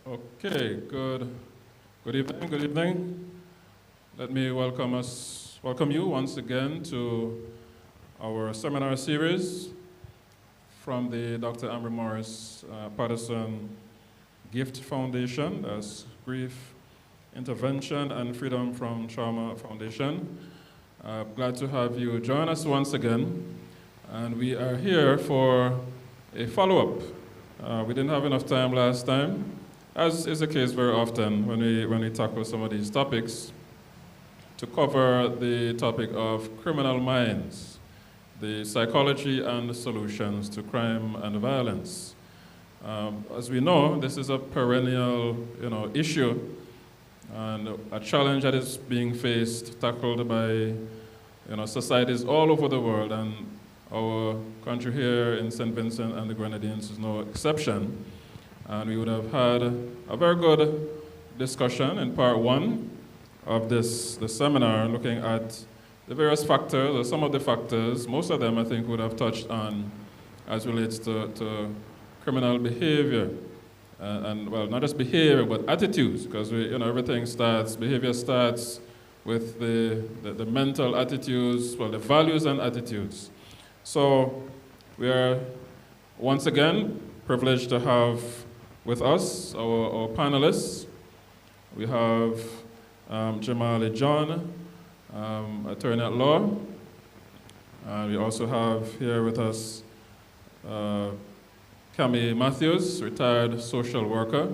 Okay, good evening, good evening. Let me welcome you once again to our seminar series from the Dr. AMRIE Morris-Patterson G.I.F.T Foundation, that's Grief Intervention and Freedom from Trauma Foundation. Glad to have you join us once again, and we are here for a follow-up. We didn't have enough time last time, as is the case very often when we tackle some of these topics, to cover the topic of criminal minds, the psychology and the solutions to crime and violence. As we know, this is a perennial issue and a challenge that is being tackled by societies all over the world, and our country here in St. Vincent and the Grenadines is no exception. And we would have had a very good discussion in part one of the seminar, looking at the various factors, or some of the factors. Most of them I think would have touched on as relates to criminal behavior. And well, not just behavior, but attitudes, because behavior starts with the mental attitudes, well, the values and attitudes. So we are once again privileged to have with us our panelists. We have Jamali John, attorney at law. We also have here with us Cami Matthews, retired social worker,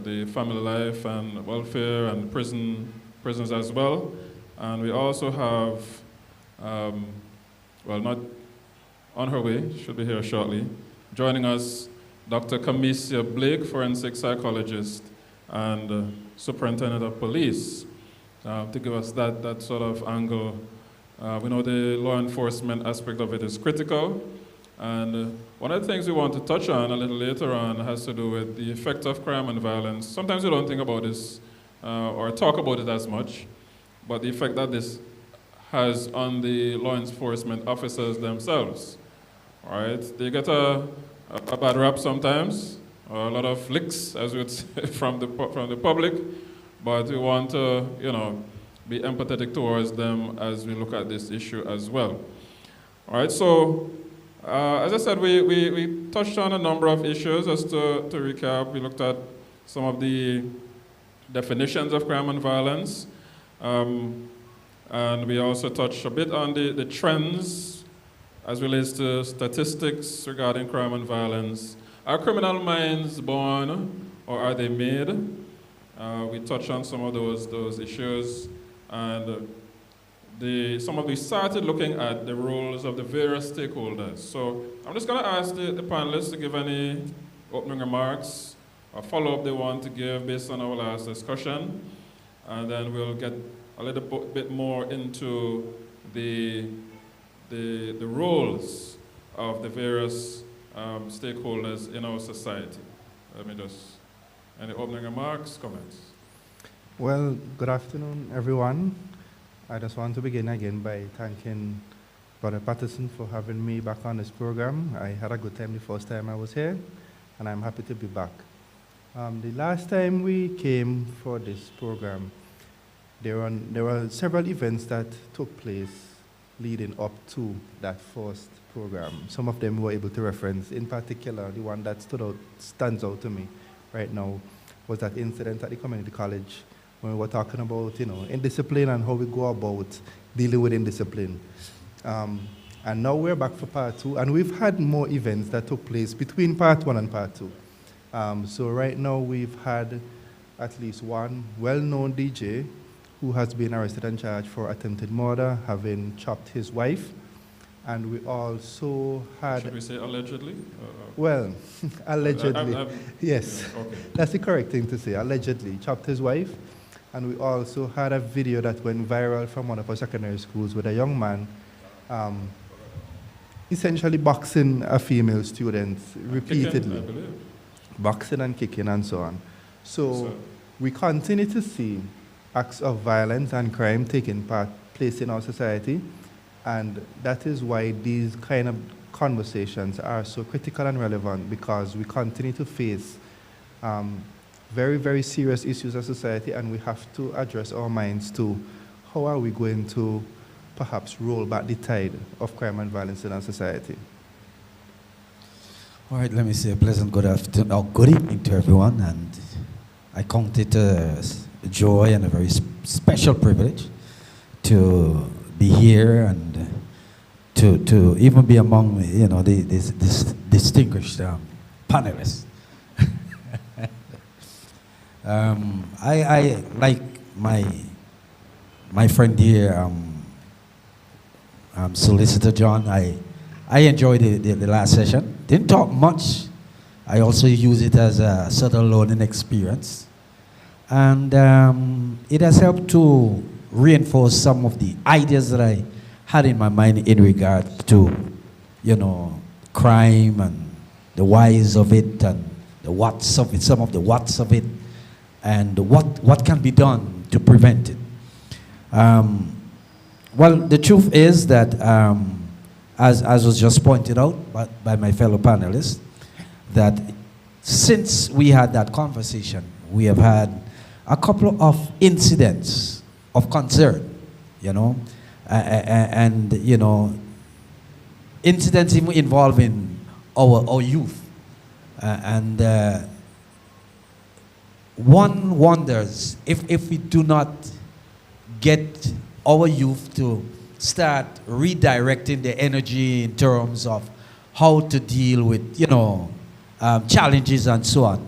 the family life and welfare and prisons as well. And we also have, well, not on her way, should be here shortly, joining us, Dr. Kamisia Blake, forensic psychologist and superintendent of police, to give us that sort of angle. We know the law enforcement aspect of it is critical, and one of the things we want to touch on a little later on has to do with the effect of crime and violence. Sometimes we don't think about this or talk about it as much, but the effect that this has on the law enforcement officers themselves. All right, they get a bad rap sometimes, or a lot of licks, as we would say, from the public, but we want to, be empathetic towards them as we look at this issue as well. All right, so as I said, we touched on a number of issues. Just to recap, we looked at some of the definitions of crime and violence, and we also touched a bit on the trends as relates to statistics regarding crime and violence. Are criminal minds born, or are they made? We touched on some of those issues, and we started looking at the roles of the various stakeholders. So I'm just going to ask the panelists to give any opening remarks or follow-up they want to give based on our last discussion, and then we'll get a little bit more into the roles of the various stakeholders in our society. Any opening remarks, comments? Well, good afternoon, everyone. I just want to begin again by thanking Brother Patterson for having me back on this program. I had a good time the first time I was here, and I'm happy to be back. The last time we came for this program, there were several events that took place leading up to that first program. Some of them we were able to reference. In particular, the one that stands out to me right now was that incident at the community college when we were talking about, indiscipline and how we go about dealing with indiscipline. And now we're back for part two, and we've had more events that took place between part one and part two. So right now we've had at least one well-known DJ who has been arrested and charged for attempted murder, having chopped his wife. And we also had... Should we say allegedly? Well, allegedly. Yes, yeah, okay. That's the correct thing to say, allegedly. Chopped his wife. And we also had a video that went viral from one of our secondary schools with a young man essentially boxing a female student repeatedly. Kicking, boxing and kicking and so on. So we continue to see acts of violence and crime taking place in our society, and that is why these kind of conversations are so critical and relevant, because we continue to face very, very serious issues of society, and we have to address our minds to how are we going to perhaps roll back the tide of crime and violence in our society. All right, let me say a pleasant good afternoon, or good evening to everyone, and I count it a joy and a very special privilege to be here and to even be among, you know, this distinguished panelists. I like my friend here, Solicitor John. I enjoyed the last session. Didn't talk much. I also use it as a sort of learning experience, and it has helped to reinforce some of the ideas that I had in my mind in regard to, you know, crime and the whys of it and the whats of it, some of the whats of it, and what can be done to prevent it. Well, the truth is that, as was just pointed out by my fellow panelists, that since we had that conversation, we have had a couple of incidents of concern, you know, and you know, incidents even involving our youth, and one wonders if we do not get our youth to start redirecting their energy in terms of how to deal with, you know, challenges and so on,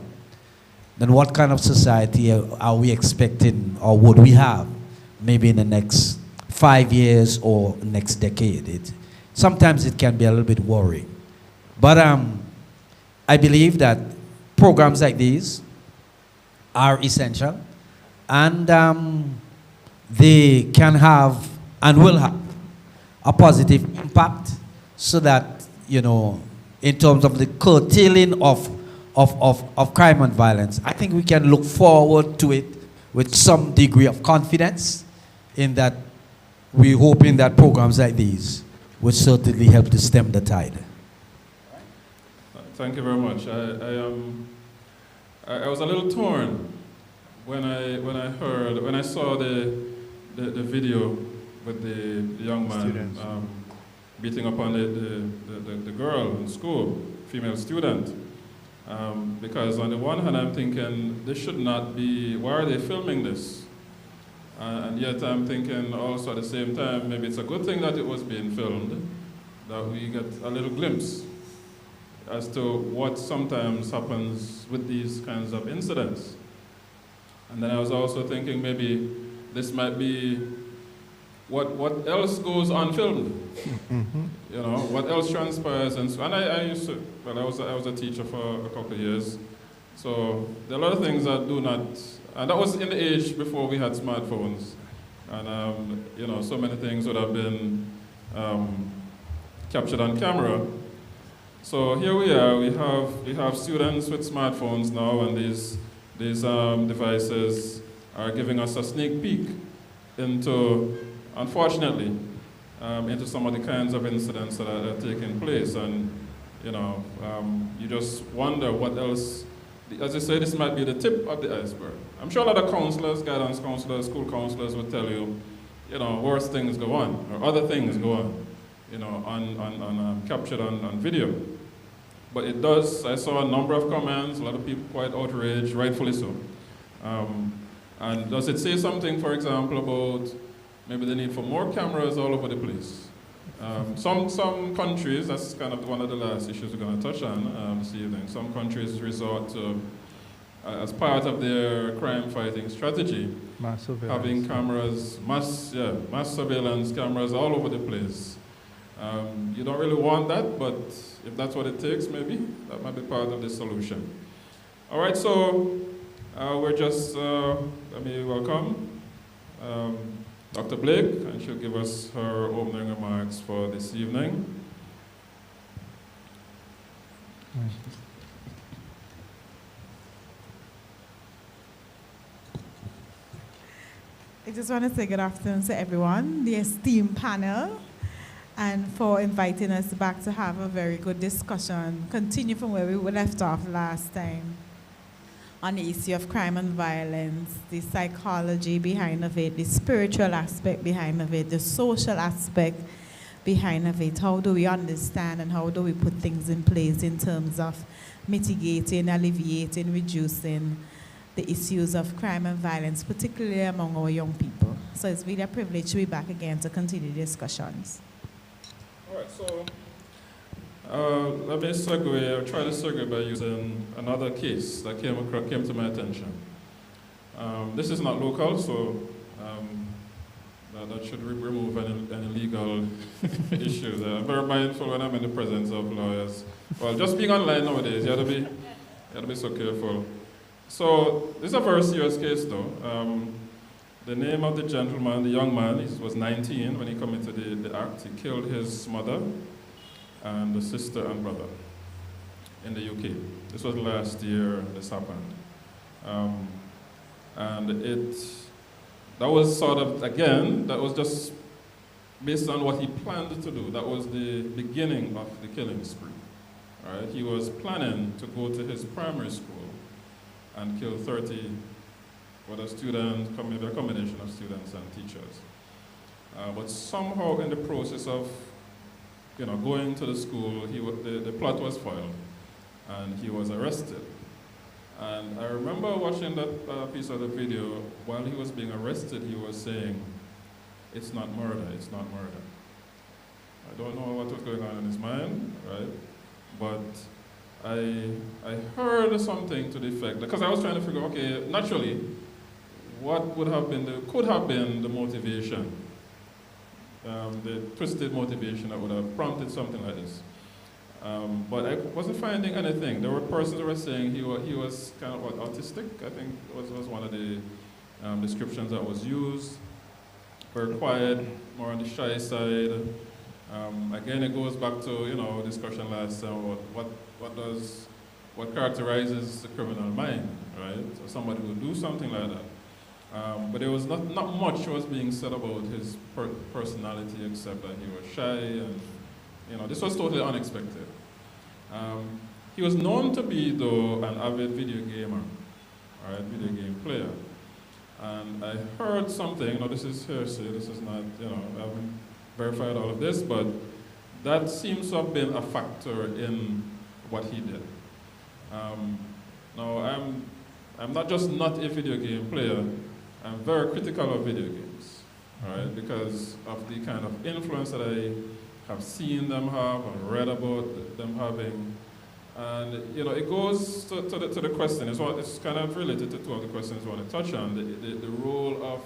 then what kind of society are we expecting, or would we have maybe in the next 5 years or next decade? Sometimes it can be a little bit worrying. But I believe that programs like these are essential, and they can have and will have a positive impact, so that, you know, in terms of the curtailing of crime and violence, I think we can look forward to it with some degree of confidence, in that we're hoping that programs like these would certainly help to stem the tide. Thank you very much. I was a little torn when I saw the video with the young man beating upon the girl in school, female student. Because on the one hand, I'm thinking, this should not be, why are they filming this? And yet I'm thinking also at the same time, maybe it's a good thing that it was being filmed, that we get a little glimpse as to what sometimes happens with these kinds of incidents. And then I was also thinking maybe this might be what else goes unfilmed. Mm-hmm. You know, what else transpires. And I used to, well, I was a teacher for a couple of years. So there are a lot of things that do not, and that was in the age before we had smartphones. And, you know, so many things would have been captured on camera. So here we are, we have students with smartphones now, and these devices are giving us a sneak peek into, unfortunately, into some of the kinds of incidents that are taking place. And, you know, you just wonder what else. As you say, this might be the tip of the iceberg. I'm sure a lot of counselors, guidance counselors, school counselors would tell you, you know, worse things go on, or other things go on, you know, captured on video. But it does, I saw a number of comments, a lot of people quite outraged, rightfully so. And does it say something, for example, about maybe the need for more cameras all over the place? Some countries, that's kind of one of the last issues we're going to touch on this evening. Some countries resort to, as part of their crime-fighting strategy, having cameras, mass surveillance cameras all over the place. You don't really want that, but if that's what it takes, maybe that might be part of the solution. All right, so we're just, let me welcome Dr. Blake, and she'll give us her opening remarks for this evening. I just want to say good afternoon to everyone, the esteemed panel, and for inviting us back to have a very good discussion, continue from where we were left off last time. on the issue of crime and violence, the psychology behind of it, the spiritual aspect behind of it, the social aspect behind of it. How do we understand and how do we put things in place in terms of mitigating, alleviating, reducing the issues of crime and violence, particularly among our young people. So it's really a privilege to be back again to continue the discussions. All right, so let me try to segue by using another case that came to my attention. This is not local, so that should remove any legal issues. I'm very mindful when I'm in the presence of lawyers. Well, just being online nowadays, you have to be so careful. So this is a very serious case, though. The name of the gentleman, the young man, he was 19 when he committed the act. He killed his mother and the sister and brother in the UK. This was last year this happened. And that was sort of, again, that was just based on what he planned to do. That was the beginning of the killing spree. All right? He was planning to go to his primary school and kill 30 students, maybe a combination of students and teachers. But somehow in the process of going to the school, the plot was foiled and he was arrested. And I remember watching that piece of the video. While he was being arrested, he was saying, "It's not murder, it's not murder." I don't know what was going on in his mind, right? But I heard something to the effect, because I was trying to figure, okay, naturally, what could have been the motivation, the twisted motivation that would have prompted something like this. But I wasn't finding anything. There were persons who were saying he was kind of autistic, I think was one of the descriptions that was used. Very quiet, more on the shy side. Again, it goes back to discussion last time about what characterizes the criminal mind, right? So somebody will do something like that. But there was not much was being said about his personality except that he was shy, and this was totally unexpected. He was known to be, though, an avid video gamer, all right, video game player. And I heard something, this is hearsay, this is not, I haven't verified all of this, but that seems to have been a factor in what he did. Now, I'm not just not a video game player, I'm very critical of video games, all right, because of the kind of influence that I have seen them have and read about them having. And it goes to the question, it's kind of related to two of the questions I want to touch on, the role of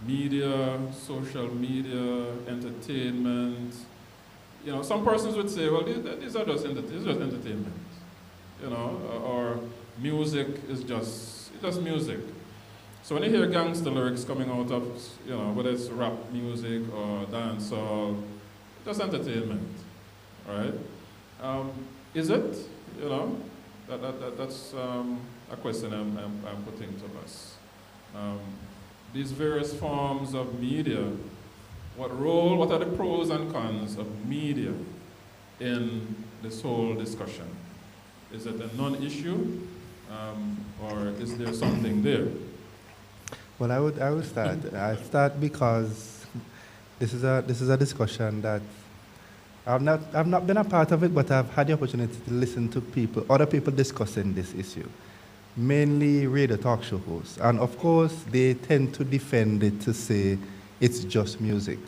media, social media, entertainment. Some persons would say, well, these are just entertainment, or music is just music. So when you hear gangster lyrics coming out of, whether it's rap music or dancehall, just entertainment, right? Is it? That's a question I'm putting to us. These various forms of media, what are the pros and cons of media in this whole discussion? Is it a non-issue, or is there something there? Well, I would start. I start because this is a discussion that I've not been a part of it, but I've had the opportunity to listen to other people discussing this issue, mainly radio talk show hosts. And of course, they tend to defend it to say it's just music.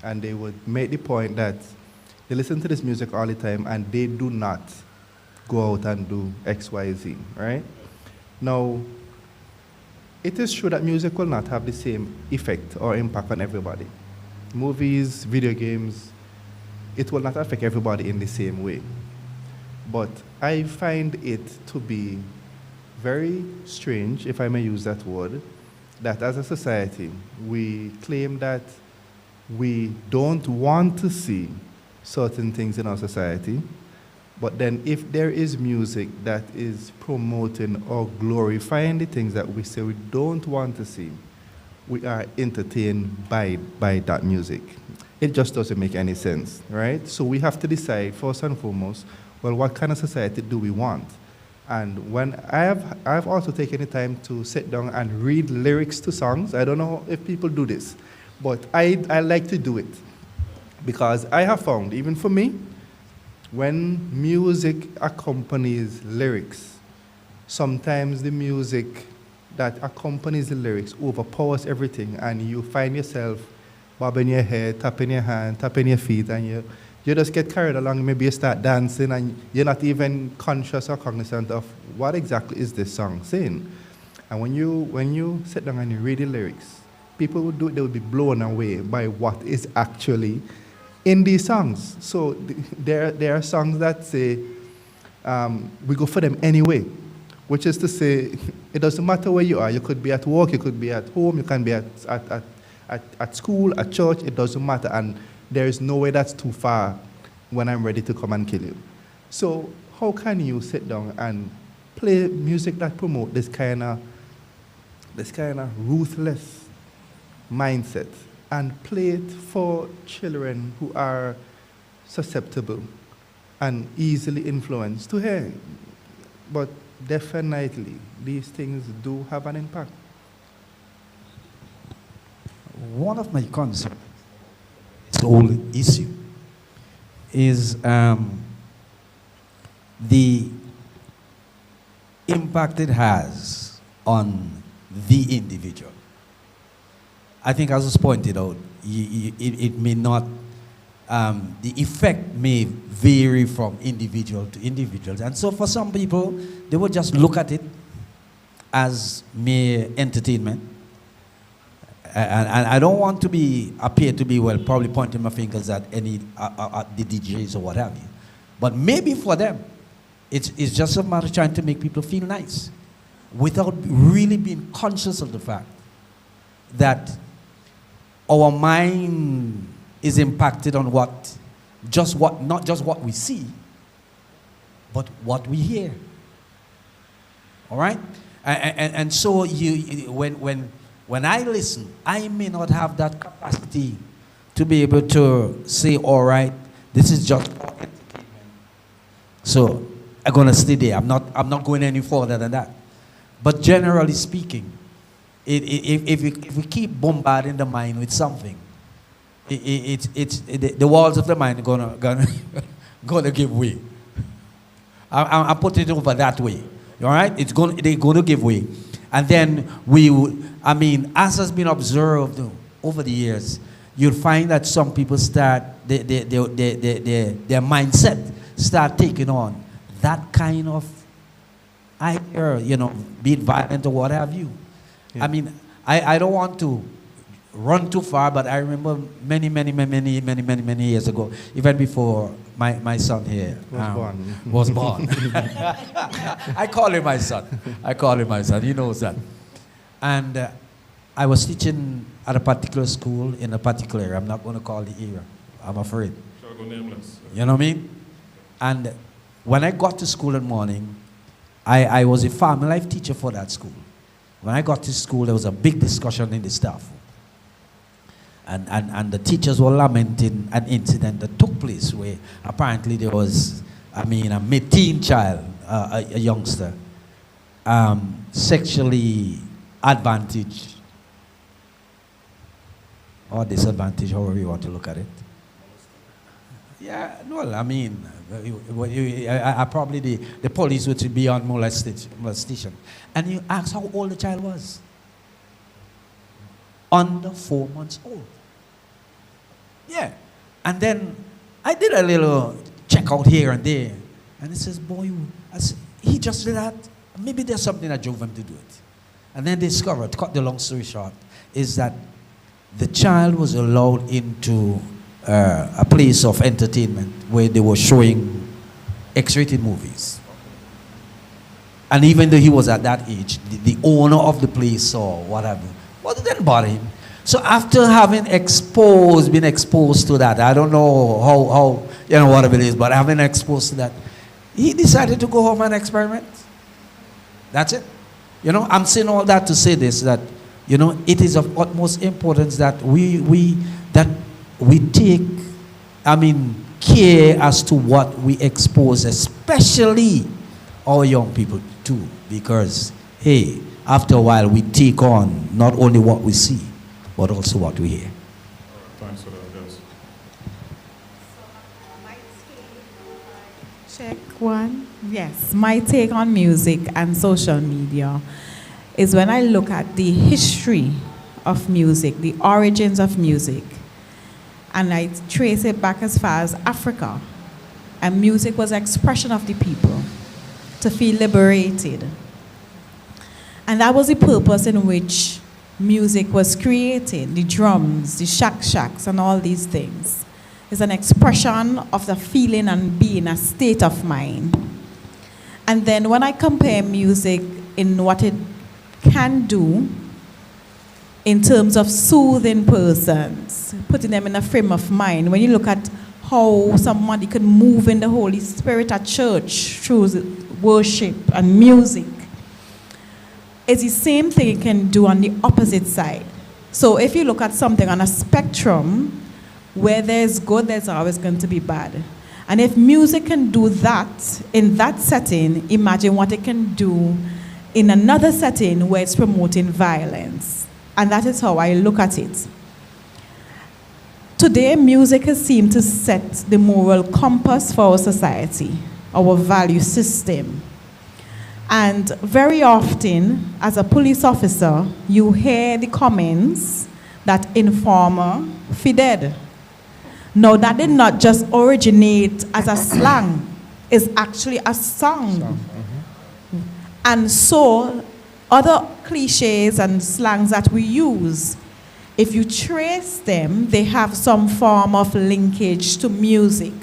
And they would make the point that they listen to this music all the time and they do not go out and do X, Y, Z, right? Now, it is true that music will not have the same effect or impact on everybody. Movies, video games, it will not affect everybody in the same way. But I find it to be very strange, if I may use that word, that as a society, we claim that we don't want to see certain things in our society, but then if there is music that is promoting or glorifying the things that we say we don't want to see, we are entertained by that music. It just doesn't make any sense, right? So we have to decide, first and foremost, well, what kind of society do we want? And when I've also taken the time to sit down and read lyrics to songs. I don't know if people do this, but I like to do it because I have found, even for me, when music accompanies lyrics, sometimes the music that accompanies the lyrics overpowers everything, and you find yourself bobbing your head, tapping your hand, tapping your feet, and you just get carried along. Maybe you start dancing, and you're not even conscious or cognizant of what exactly is this song saying. And when you sit down and you read the lyrics, people they will be blown away by what is actually in these songs. So there are songs that say, we go for them anyway, which is to say, it doesn't matter where you are. You could be at work, you could be at home, you can be at school, at church, it doesn't matter. And there is no way that's too far when I'm ready to come and kill you. So how can you sit down and play music that promote this kind of ruthless mindset and play it for children who are susceptible and easily influenced to hear? But definitely, these things do have an impact. One of my concerns, this whole issue, is the impact it has on the individual. I think, as was pointed out, it may not, the effect may vary from individual to individuals. And so for some people, they will just look at it as mere entertainment. And I don't want to appear to be, well, probably pointing my fingers at any, at the DJs or what have you. But maybe for them, it's just a matter of trying to make people feel nice without really being conscious of the fact that our mind is impacted on not just what we see, but what we hear. All right? And so when I listen, I may not have that capacity to be able to say, all right, this is just for entertainment. So I'm gonna stay there. I'm not going any further than that. But generally speaking, if we keep bombarding the mind with something, the walls of the mind are gonna give way. I'm putting it over that way. All right? They're gonna give way. And then as has been observed over the years, you'll find that some people start, their mindset start taking on that kind of idea, be it violent or what have you. Yeah. I don't want to run too far, but I remember many years ago, even before my son here was born. I call him my son. He knows that. And I was teaching at a particular school in a particular area. I'm not going to call the area, I'm afraid. Shall I go nameless? You know what I mean? And when I got to school in the morning, I was a family life teacher for that school. When I got to school, there was a big discussion in the staff room. And the teachers were lamenting an incident that took place where apparently there was, a mid-teen child, a youngster, sexually advantaged or disadvantaged, however you want to look at it. Yeah, well, probably the police would be on molestation. And you ask how old the child was. Under 4 months old. Yeah. And then I did a little check out here and there. And it says, boy, he just did that. Maybe there's something that drove him to do it. And then discovered, cut the long story short, is that the child was allowed into a place of entertainment where they were showing X-rated movies. And even though he was at that age, the owner of the place or whatever, well, it didn't bother him. So after having been exposed to that, I don't know how whatever it is, but having exposed to that, he decided to go home and experiment. That's it. I'm saying all that to say this, that, it is of utmost importance that we take, care as to what we expose, especially our young people too, because, hey, after a while we take on not only what we see, but also what we hear. Thanks for that, yes. Check one. Yes, my take on music and social media is when I look at the history of music, the origins of music, and I trace it back as far as Africa. And music was an expression of the people to feel liberated. And that was the purpose in which music was created, the drums, the shaks, and all these things. It's an expression of the feeling and being, a state of mind. And then when I compare music in what it can do in terms of soothing persons, putting them in a frame of mind, when you look at how somebody can move in the Holy Spirit at church through worship and music, it's the same thing it can do on the opposite side. So if you look at something on a spectrum, where there's good, there's always going to be bad. And if music can do that in that setting, imagine what it can do in another setting where it's promoting violence. And that is how I look at it. Today, music has seemed to set the moral compass for our society, our value system. And very often, as a police officer, you hear the comments that informer fi dead. Now, that did not just originate as a slang, it's actually a song. And so, other cliches and slangs that we use, if you trace them, they have some form of linkage to music.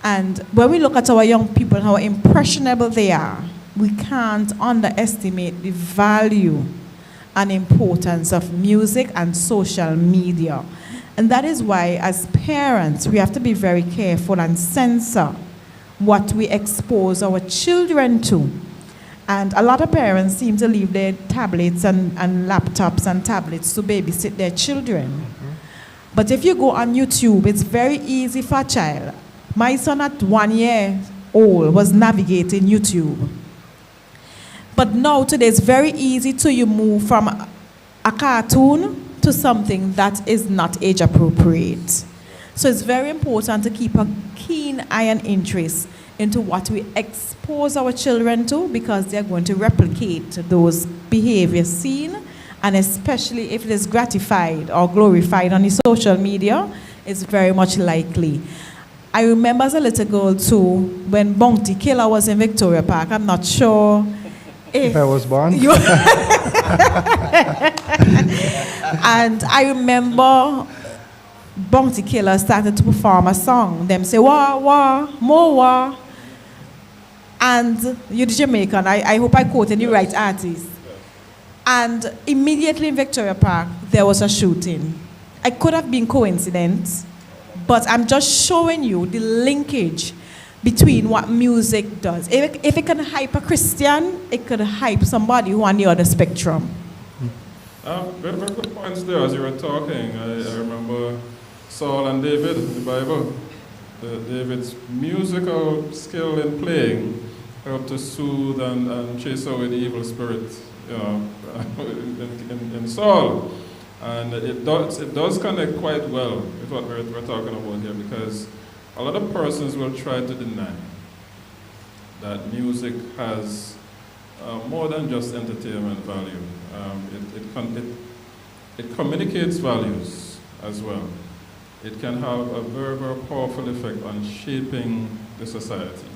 And when we look at our young people and how impressionable they are, we can't underestimate the value and importance of music and social media. And that is why, as parents, we have to be very careful and censor what we expose our children to. And a lot of parents seem to leave their tablets and laptops and tablets to babysit their children. But if you go on YouTube, it's very easy for a child. My son at 1 year old was navigating YouTube. But now today it's very easy to you move from a cartoon to something that is not age appropriate. So it's very important to keep a keen eye and interest into what we expose our children to, because they're going to replicate those behaviors seen, and especially if it is gratified or glorified on the social media, it's very much likely. I remember as a little girl too, when Bounty Killer was in Victoria Park. I'm not sure if I was born. And I remember Bounty Killer started to perform a song. Them say, wah, wah, more wah. And you're the Jamaican. I hope I quoted the right artist. And immediately in Victoria Park, there was a shooting. It could have been coincidence, but I'm just showing you the linkage between what music does. If it can hype a Christian, it could hype somebody who on the other spectrum. Very good points there as you were talking. I remember Saul and David in the Bible. David's musical skill in playing helped to soothe and chase away the evil spirit, you know, in Saul. And it does connect quite well with what we're talking about here, because a lot of persons will try to deny that music has more than just entertainment value. It communicates values as well. It can have a very, very powerful effect on shaping the society.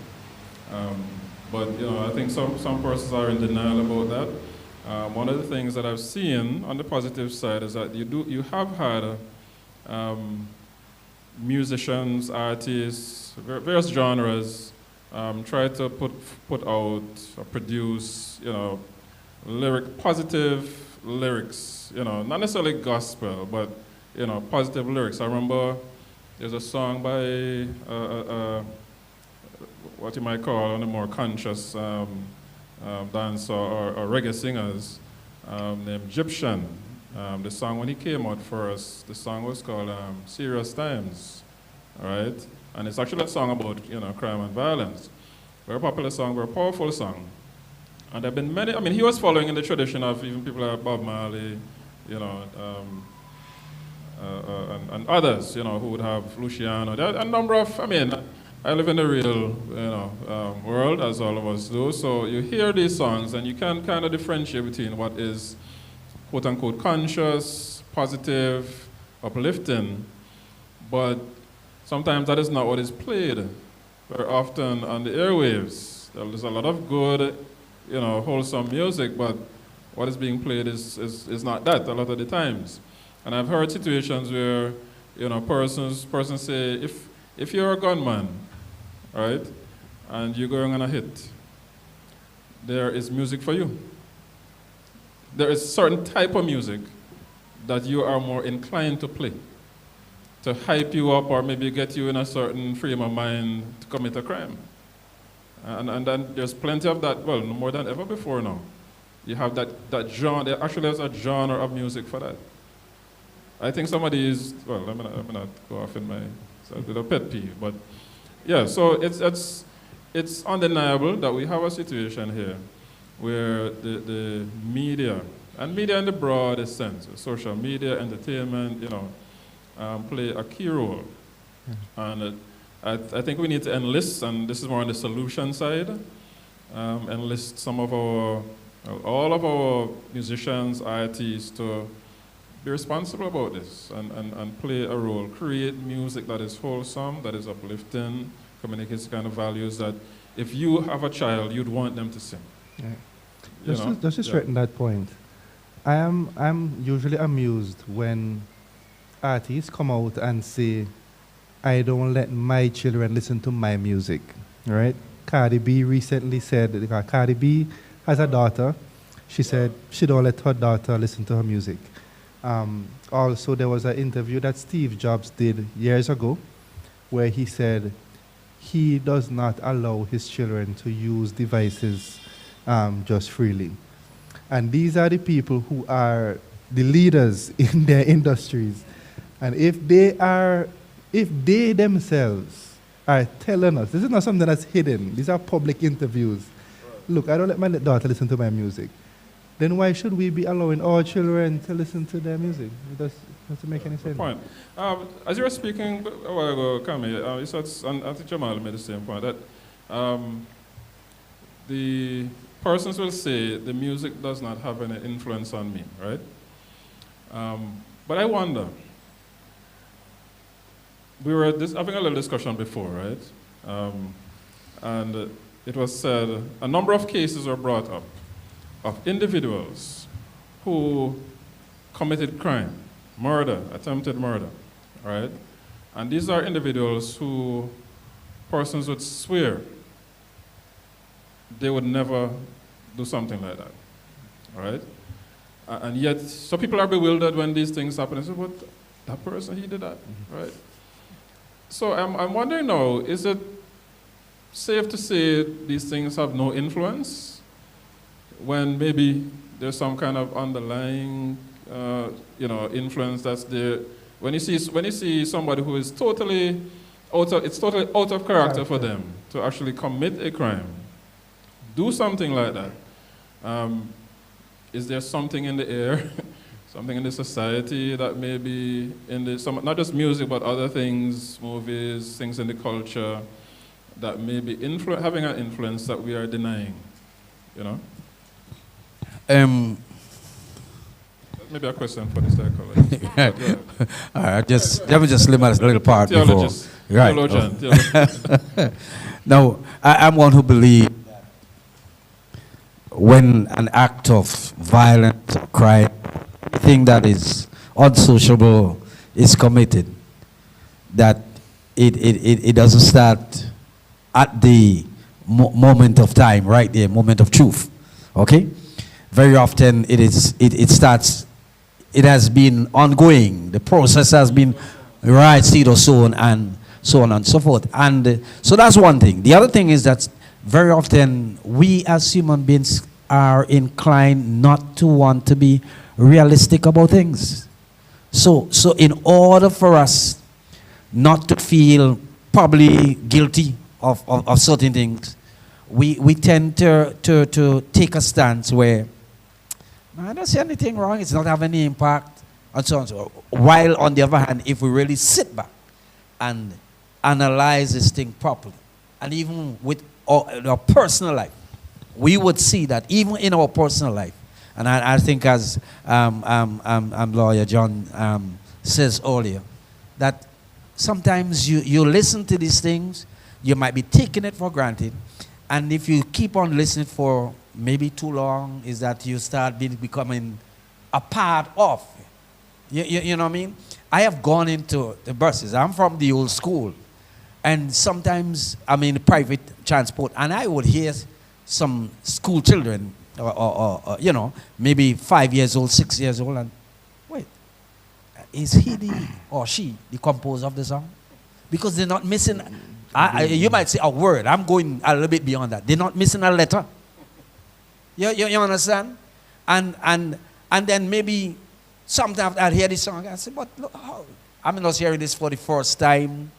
But you know, I think some persons are in denial about that. One of the things that I've seen on the positive side is that you have had musicians, artists, various genres try to put out or produce, you know, positive lyrics, you know, not necessarily gospel, but you know, positive lyrics. I remember there's a song by what you might call one of the more conscious dance or reggae singers named Egyptian. The song, when he came out for us, the song was called Serious Times, all right? And it's actually a song about, you know, crime and violence. very popular song, very powerful song. And there have been many, I mean, he was following in the tradition of even people like Bob Marley, you know, and others, you know, who would have Luciano. There are a number of, I mean, I live in the real, you know, world, as all of us do, so you hear these songs and you can kind of differentiate between what is quote-unquote conscious, positive, uplifting, but sometimes that is not what is played very often on the airwaves. There's a lot of good, you know, wholesome music, but what is being played is not that a lot of the times. And I've heard situations where, you know, persons say, if you're a gunman, right, and you're going on a hit, there is music for you. There is certain type of music that you are more inclined to play, to hype you up or maybe get you in a certain frame of mind to commit a crime. And then there's plenty of that, well, more than ever before now. You have that genre, there actually is a genre of music for that. I think somebody is, well, I'm gonna go off in my little pet peeve, but yeah, so it's undeniable that we have a situation here where the media, and media in the broadest sense, social media, entertainment, you know, play a key role. And I think we need to enlist, and this is more on the solution side, enlist some of all of our musicians, artists to be responsible about this and play a role, create music that is wholesome, that is uplifting, communicates kind of values that if you have a child, you'd want them to sing. Yeah. Just to straighten that point, I'm usually amused when artists come out and say, I don't let my children listen to my music, right? Cardi B recently said, that Cardi B has a daughter, she said she don't let her daughter listen to her music. Also, there was an interview that Steve Jobs did years ago where he said he does not allow his children to use devices just freely. And these are the people who are the leaders in their industries. And if they themselves are telling us, this is not something that's hidden, these are public interviews. Look, I don't let my daughter listen to my music. Then why should we be allowing our children to listen to their music? It doesn't make any sense. Point. As you were speaking a while ago, Kami, and I think Jamal made the same point, that the persons will say the music does not have any influence on me, right? But I wonder, we were having a little discussion before, right? And it was said, a number of cases were brought up of individuals who committed crime, murder, attempted murder, right? And these are individuals who persons would swear they would never do something like that, right? And yet, so people are bewildered when these things happen. They say, what, that person, he did that, right? So I'm wondering now, is it safe to say these things have no influence when maybe there's some kind of underlying, influence that's there? When you see somebody who is totally out of character for them to actually commit a crime, do something like that. Is there something in the air, something in the society that maybe not just music but other things, movies, things in the culture that may be having an influence that we are denying, you know? Maybe a question for the psychologist. All right, let me just limit a little part Theologist. before. Right. Theologian. Now, I'm one who believes when an act of violence or crime, anything that is unsociable is committed, that it doesn't start at the moment of time, right there, moment of truth. Okay? Very often it starts, it has been ongoing. The process has been right, seed or sown, and so on and so forth. And so that's one thing. The other thing is that very often we as human beings are inclined not to want to be realistic about things. So in order for us not to feel probably guilty of certain things, we tend to take a stance where I don't see anything wrong, it's not having any impact, and so on. So, while on the other hand, if we really sit back and analyze this thing properly, and even with our personal life, we would see that even in our personal life, and I think as Lawyer John says earlier, that sometimes you listen to these things, you might be taking it for granted, and if you keep on listening for maybe too long, is that you start becoming a part of. You know what I mean? I have gone into the buses. I'm from the old school. And sometimes I'm in private transport, and I would hear some school children, or you know, maybe 5 years old, 6 years old, and wait, is he or she the composer of the song? Because they're not missing, you might say a word. I'm going a little bit beyond that. They're not missing a letter. You understand? And then maybe sometimes I'll hear this song, I say, but look, I'm not hearing this for the first time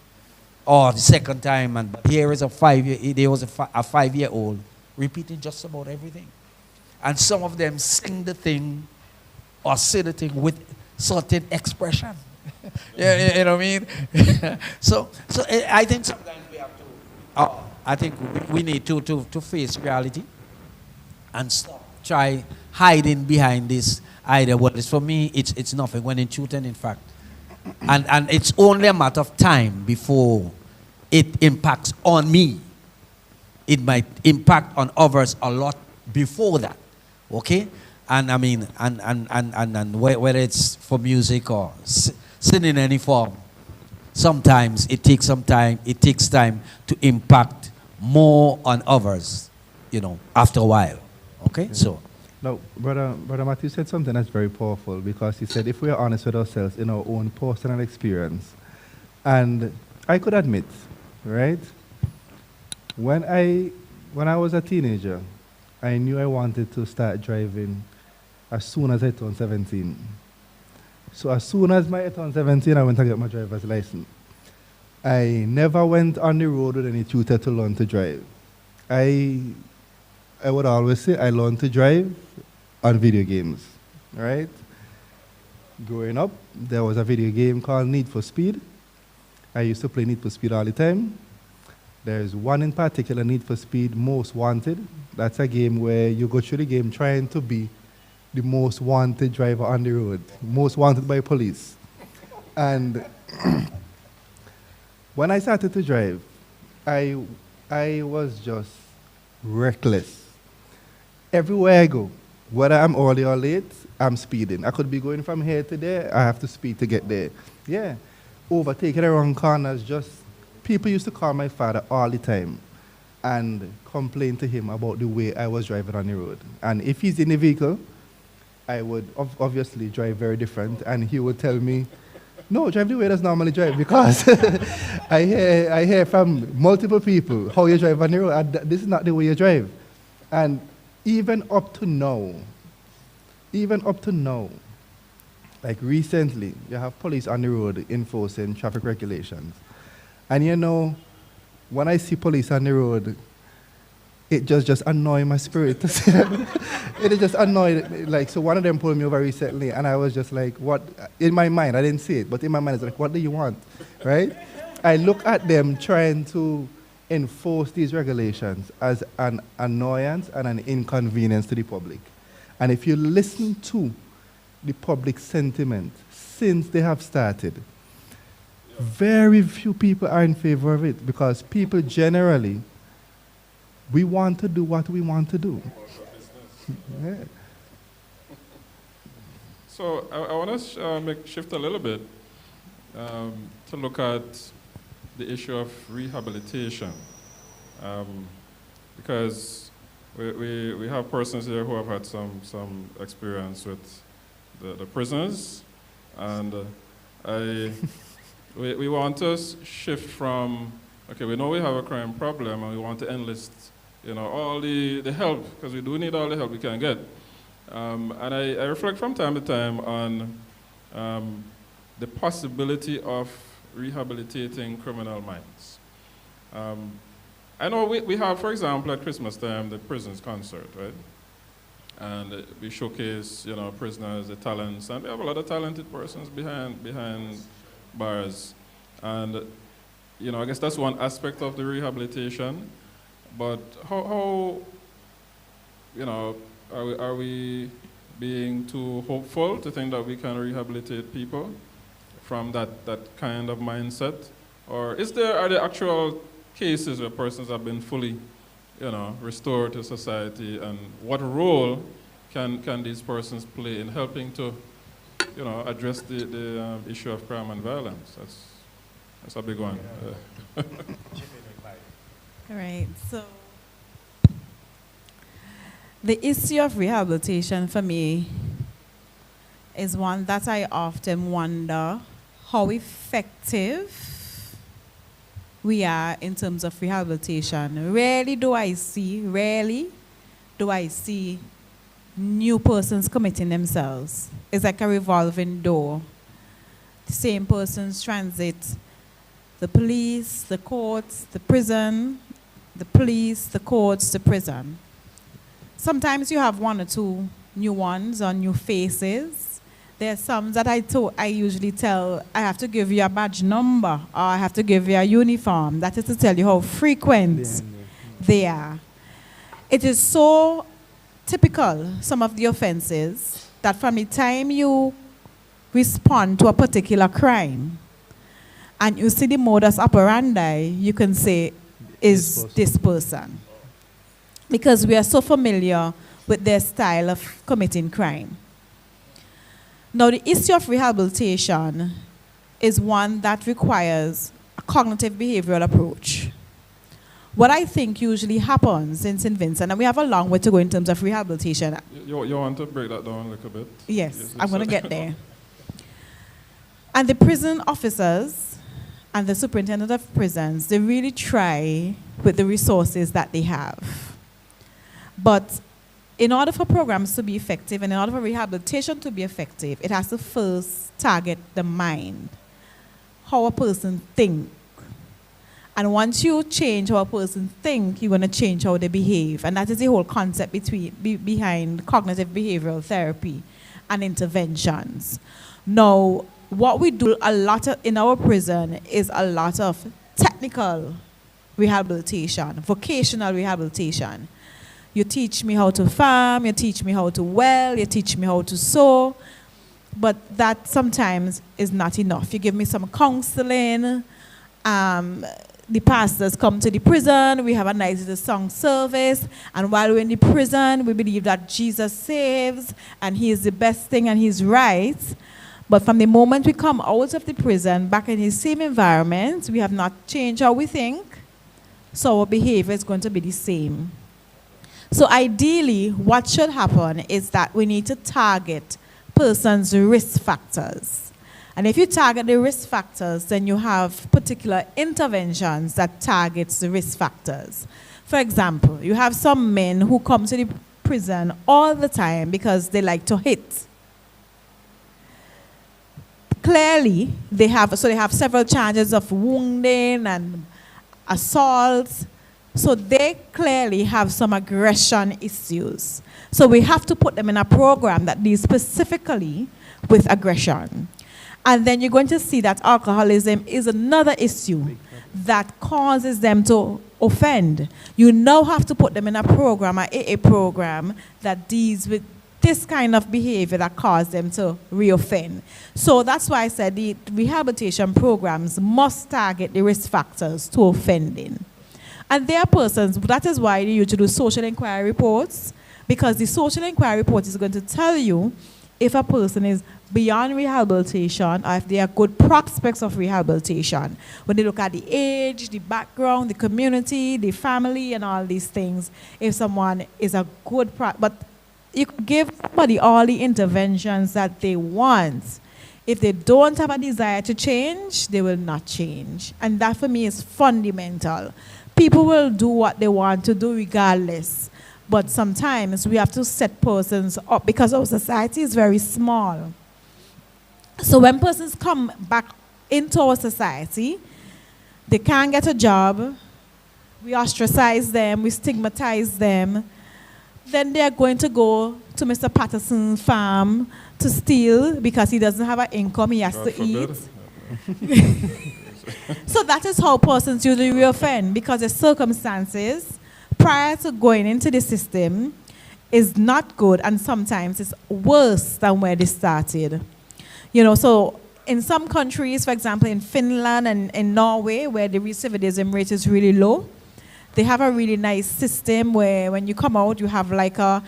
or the second time, but here is a 5-year-old repeating just about everything. And some of them sing the thing or say the thing with certain expression. You know what I mean? so I think sometimes we have to, I think we need to face reality and stop try hiding behind this idea. Well, it's for me, it's nothing, when in truth and in fact. And it's only a matter of time before it impacts on me. It might impact on others a lot before that. Okay? And I mean, and whether it's for music or sin in any form, sometimes it takes time to impact more on others, you know, after a while. Okay? Yeah. So. No, Brother Matthew said something that's very powerful, because he said if we are honest with ourselves in our own personal experience, and I could admit, right, when I was a teenager, I knew I wanted to start driving as soon as I turned 17. So as soon as I turned 17, I went to get my driver's license. I never went on the road with any tutor to learn to drive. I would always say I learned to drive on video games, right? Growing up, there was a video game called Need for Speed. I used to play Need for Speed all the time. There's one in particular, Need for Speed Most Wanted. That's a game where you go through the game trying to be the most wanted driver on the road, most wanted by police. And when I started to drive, I was just reckless. Everywhere I go, whether I'm early or late, I'm speeding. I could be going from here to there, I have to speed to get there. Yeah, overtaking around corners, just, people used to call my father all the time and complain to him about the way I was driving on the road. And if he's in the vehicle, I would obviously drive very different, and he would tell me, no, drive the way that's normally drive, because I hear from multiple people how you drive on the road, this is not the way you drive. And even up to now, like recently, you have police on the road enforcing traffic regulations. And you know, when I see police on the road, it just annoys my spirit to see them. It just annoyed, like, so one of them pulled me over recently, and I was just like, what, in my mind, I didn't see it, but in my mind, it's like, what do you want, right? I look at them trying to enforce these regulations as an annoyance and an inconvenience to the public. And if you listen to the public sentiment since they have started, very few people are in favor of it, because people generally, we want to do what we want to do. Yeah. So I want to shift a little bit to look at the issue of rehabilitation, because we have persons here who have had some experience with the prisoners, and we want to shift from, okay, we know we have a crime problem, and we want to enlist, you know, all the help, because we do need all the help we can get. And I reflect from time to time on the possibility of rehabilitating criminal minds. I know we have, for example, at Christmas time, the prisons concert, right? And we showcase, prisoners, the talents, and we have a lot of talented persons behind bars. And, I guess that's one aspect of the rehabilitation. But how are we being too hopeful to think that we can rehabilitate people from that kind of mindset? Or are there actual cases where persons have been fully, restored to society, and what role can these persons play in helping to, address the issue of crime and violence? That's a big one. All right, so the issue of rehabilitation for me is one that I often wonder how effective we are in terms of rehabilitation. Rarely do I see new persons committing themselves. It's like a revolving door. The same persons transit the police, the courts, the prison, the police, the courts, the prison. Sometimes you have one or two new ones or new faces. There are some that I usually tell, I have to give you a badge number, or I have to give you a uniform. That is to tell you how frequent they are. It is so typical, some of the offenses, that from the time you respond to a particular crime, and you see the modus operandi, you can say, is this person. Because we are so familiar with their style of committing crime. Now, the issue of rehabilitation is one that requires a cognitive behavioral approach. What I think usually happens in St. Vincent, and we have a long way to go in terms of rehabilitation. You want to break that down a little bit? Yes, I'm going to get there. And the prison officers and the superintendent of prisons, they really try with the resources that they have. But in order for programs to be effective and in order for rehabilitation to be effective, it has to first target the mind, how a person thinks. And once you change how a person thinks, you're going to change how they behave. And that is the whole concept behind cognitive behavioral therapy and interventions. Now, what we do a lot in our prison is a lot of technical rehabilitation, vocational rehabilitation. You teach me how to farm, you teach me how to weld, you teach me how to sew, but that sometimes is not enough. You give me some counseling, the pastors come to the prison, we have a nice little song service, and while we're in the prison, we believe that Jesus saves, and he is the best thing, and he's right. But from the moment we come out of the prison, back in the same environment, we have not changed how we think, so our behavior is going to be the same. So ideally, what should happen is that we need to target persons' risk factors. And if you target the risk factors, then you have particular interventions that targets the risk factors. For example, you have some men who come to the prison all the time because they like to hit. Clearly, they have several charges of wounding and assault. So they clearly have some aggression issues. So we have to put them in a program that deals specifically with aggression. And then you're going to see that alcoholism is another issue that causes them to offend. You now have to put them in a program, an AA program, that deals with this kind of behavior that causes them to reoffend. So that's why I said the rehabilitation programs must target the risk factors to offending. And there are persons, that is why you usually do social inquiry reports, because the social inquiry report is going to tell you if a person is beyond rehabilitation or if there are good prospects of rehabilitation. When they look at the age, the background, the community, the family, and all these things, if someone is a good but you give somebody all the interventions that they want. If they don't have a desire to change, they will not change. And that for me is fundamental. People will do what they want to do regardless. But sometimes we have to set persons up because our society is very small. So when persons come back into our society, they can't get a job, we ostracize them, we stigmatize them, then they are going to go to Mr. Patterson's farm to steal because he doesn't have an income, he has God to forbid. eat. So that is how persons usually reoffend, because the circumstances prior to going into the system is not good, and sometimes it's worse than where they started. You know, so in some countries, for example, in Finland and in Norway, where the recidivism rate is really low, they have a really nice system where when you come out, you have like a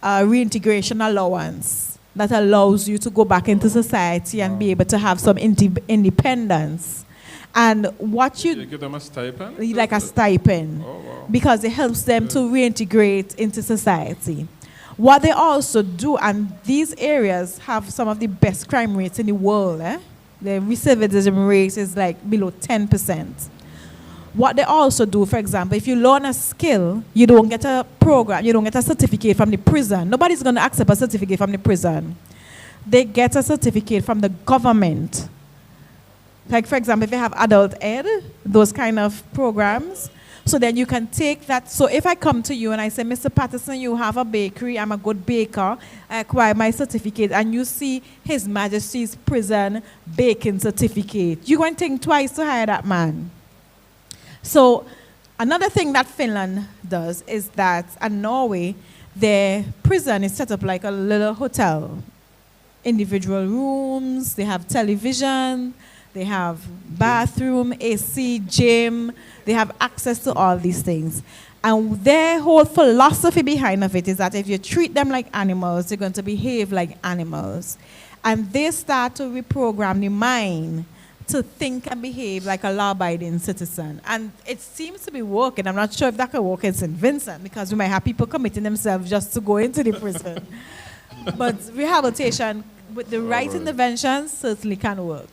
reintegration allowance that allows you to go back into society and be able to have some independence. And what You give them a stipend? like a stipend, Oh, wow. because it helps them to reintegrate into society. What they also do, and these areas have some of the best crime rates in the world. The recidivism rate is like below 10%. What they also do, for example, if you learn a skill, you don't get a program, you don't get a certificate from the prison. Nobody's going to accept a certificate from the prison. They get a certificate from the government. Like, for example, if you have adult ed, those kind of programs, so then you can take that. So if I come to you and I say, Mr. Patterson, you have a bakery, I'm a good baker, I acquire my certificate, and you see His Majesty's Prison baking certificate, you're going to think twice to hire that man. So another thing that Finland does is that, and Norway, their prison is set up like a little hotel. Individual rooms, they have television, they have bathroom, AC, gym. They have access to all these things. And their whole philosophy behind of it is that if you treat them like animals, they're going to behave like animals. And they start to reprogram the mind to think and behave like a law-abiding citizen. And it seems to be working. I'm not sure if that can work in St. Vincent, because we might have people committing themselves just to go into the prison. But rehabilitation with the right interventions certainly can work.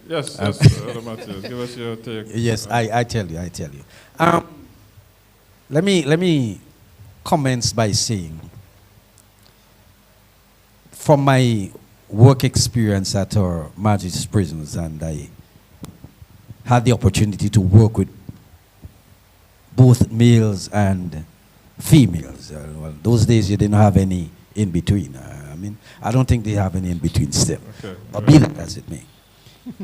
Yes, Matthews, give us your take. Yes, I tell you. Let me commence by saying, from my work experience at our Majesty's prisons, and I had the opportunity to work with both males and females. Well, those days you didn't have any in between. I mean, I don't think they have any in between still. Okay. But be that as it may.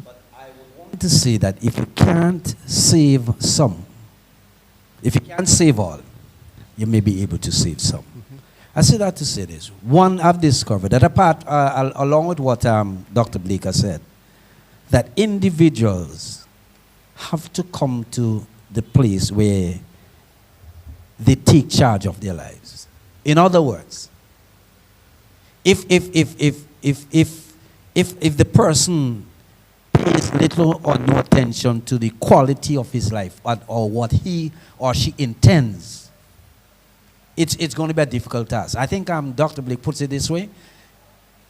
But I would want to say that if you can't save some, if you can't save all, you may be able to save some. I say that to say this. One, I've discovered that apart, along with what Dr. Blake has said, that individuals have to come to the place where they take charge of their lives. In other words, if the person pays little or no attention to the quality of his life or what he or she intends, it's going to be a difficult task. I think Dr. Blake puts it this way.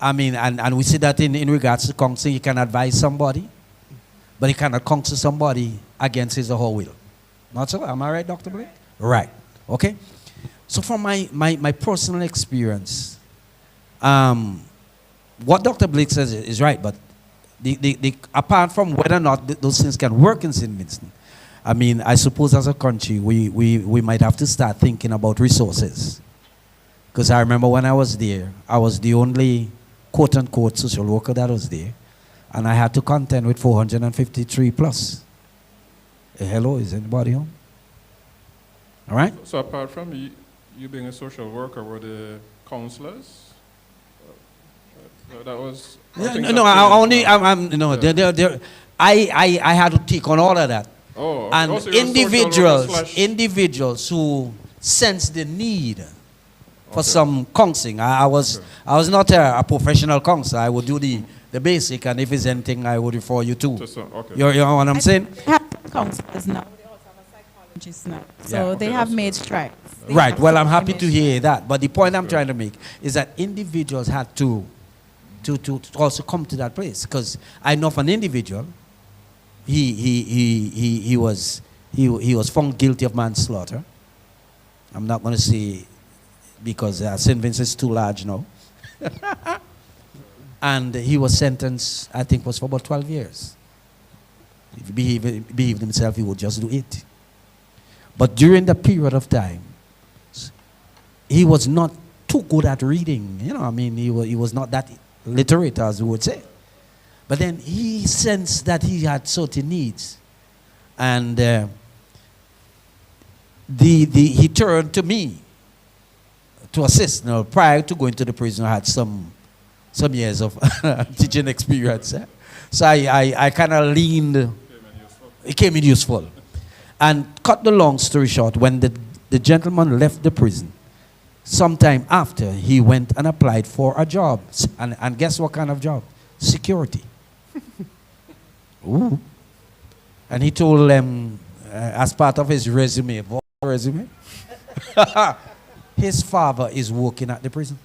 I mean, and we see that in regards to counseling, you can advise somebody, but you cannot counsel somebody against his or her will. Not so? Am I right, Dr. Blake? Right. Okay? So from my personal experience, what Dr. Blake says is right, but apart from whether or not those things can work in St. Vincent, I mean, I suppose as a country, we might have to start thinking about resources. Because I remember when I was there, I was the only quote-unquote social worker that was there, and I had to contend with 453 plus. Hello, is anybody home? All right? So apart from you being a social worker, were the counselors? That was... I had to take on all of that. Oh, okay. And Also, you're individuals who sense the need for some counseling. I was not a professional counselor. I would do the basic, and if it's anything, I would refer you to. Okay. You know what I'm saying? They have counselors now. They also have a psychologist now. So they have made strides. Right. Well, I'm happy to hear that. But the point I'm trying to make is that individuals had to also come to that place. Because I know of an individual, he was found guilty of manslaughter. I'm not going to say because St. Vincent's too large now. And he was sentenced, I think, was for about 12 years. If he behaved himself, he would just do it. But during the period of time, he was not too good at reading. You know, I mean, he was not that literate, as we would say. But then he sensed that he had certain needs. And he turned to me to assist. Now, prior to going to the prison, I had some years of teaching experience. So I kind of leaned. It came in useful. And cut the long story short, when the gentleman left the prison, sometime after, he went and applied for a job. And guess what kind of job? Security. Ooh. And he told them, as part of his resume, his father is working at the prison.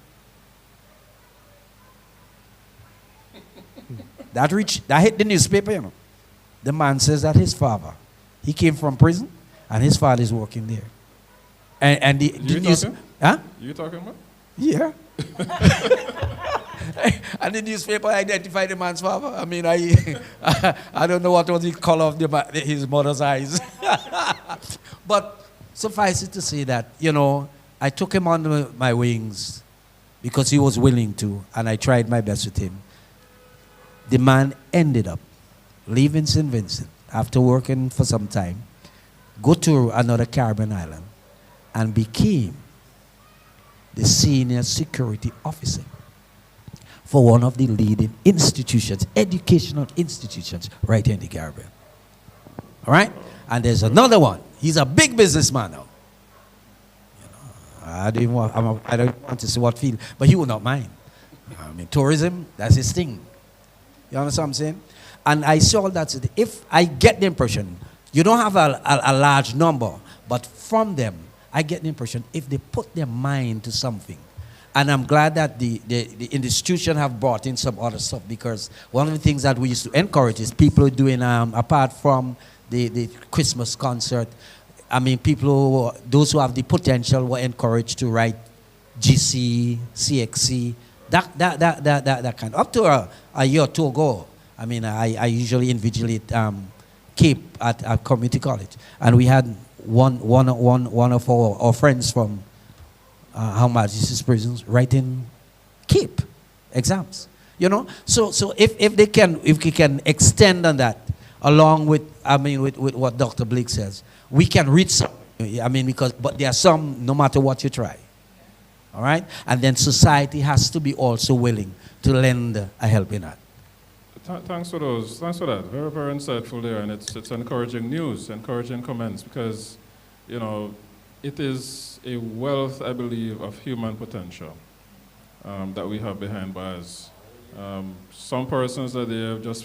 That hit the newspaper, you know. The man says that his father, he came from prison, and his father is working there. And the news, huh? You talking about? Yeah. And the newspaper identified the man's father. I mean, I don't know what was the color of his mother's eyes. But suffice it to say that, you know, I took him under my wings because he was willing to, and I tried my best with him. The man ended up leaving St. Vincent after working for some time, go to another Caribbean island, and became the senior security officer for one of the leading institutions, educational institutions, right here in the Caribbean. All right? And there's another one. He's a big businessman now. You know, I don't want to say what field, but he will not mind. I mean, tourism, that's his thing. You understand what I'm saying? And I saw that if I get the impression, you don't have a large number, but from them, I get the impression if they put their mind to something. And I'm glad that the institution have brought in some other stuff, because one of the things that we used to encourage is people doing, apart from the Christmas concert, I mean, those who have the potential were encouraged to write GC, CXC, that kind. Up to a year or two ago, I mean, I usually invigilate CAPE at community college, and we had one of our friends from Her Majesty's prisons writing CAPE exams. You know, so if we can extend on that, along with with what Dr. Blake says, we can reach some. I mean, but there are some, no matter what you try. All right, and then society has to be also willing to lend a helping hand. Thanks for that. Very, very insightful there, and it's encouraging news, encouraging comments, because, you know, it is a wealth, I believe, of human potential that we have behind bars. Some persons are there just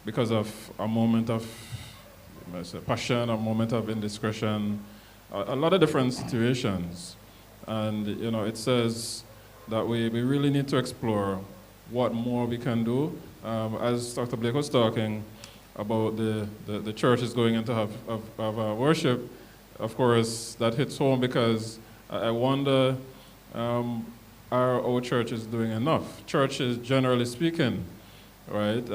because of a moment of passion, a moment of indiscretion, a lot of different situations. And, you know, it says that we really need to explore what more we can do. As Dr. Blake was talking about the church is going into have worship, of course, that hits home, because I wonder, are our churches doing enough? Churches, generally speaking, right,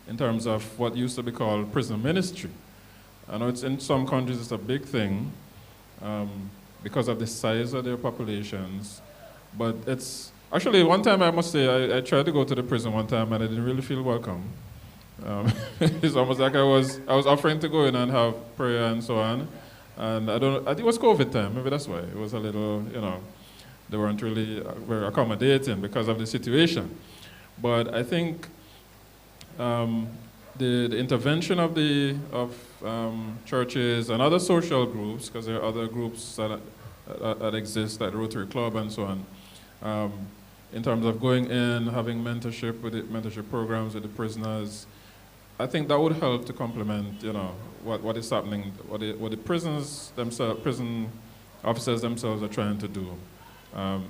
in terms of what used to be called prison ministry. I know in some countries it's a big thing because of the size of their populations, but it's actually, one time I must say, I tried to go to the prison one time and I didn't really feel welcome. It's almost like I was offering to go in and have prayer and so on. And I think it was COVID time, maybe that's why. It was a little, you know, they weren't really very accommodating because of the situation. But I think the intervention of churches and other social groups, because there are other groups that exist, like Rotary Club and so on, in terms of going in, having mentorship programs with the prisoners, I think that would help to complement, you know, what is happening, what the prisons themselves, prison officers themselves are trying to do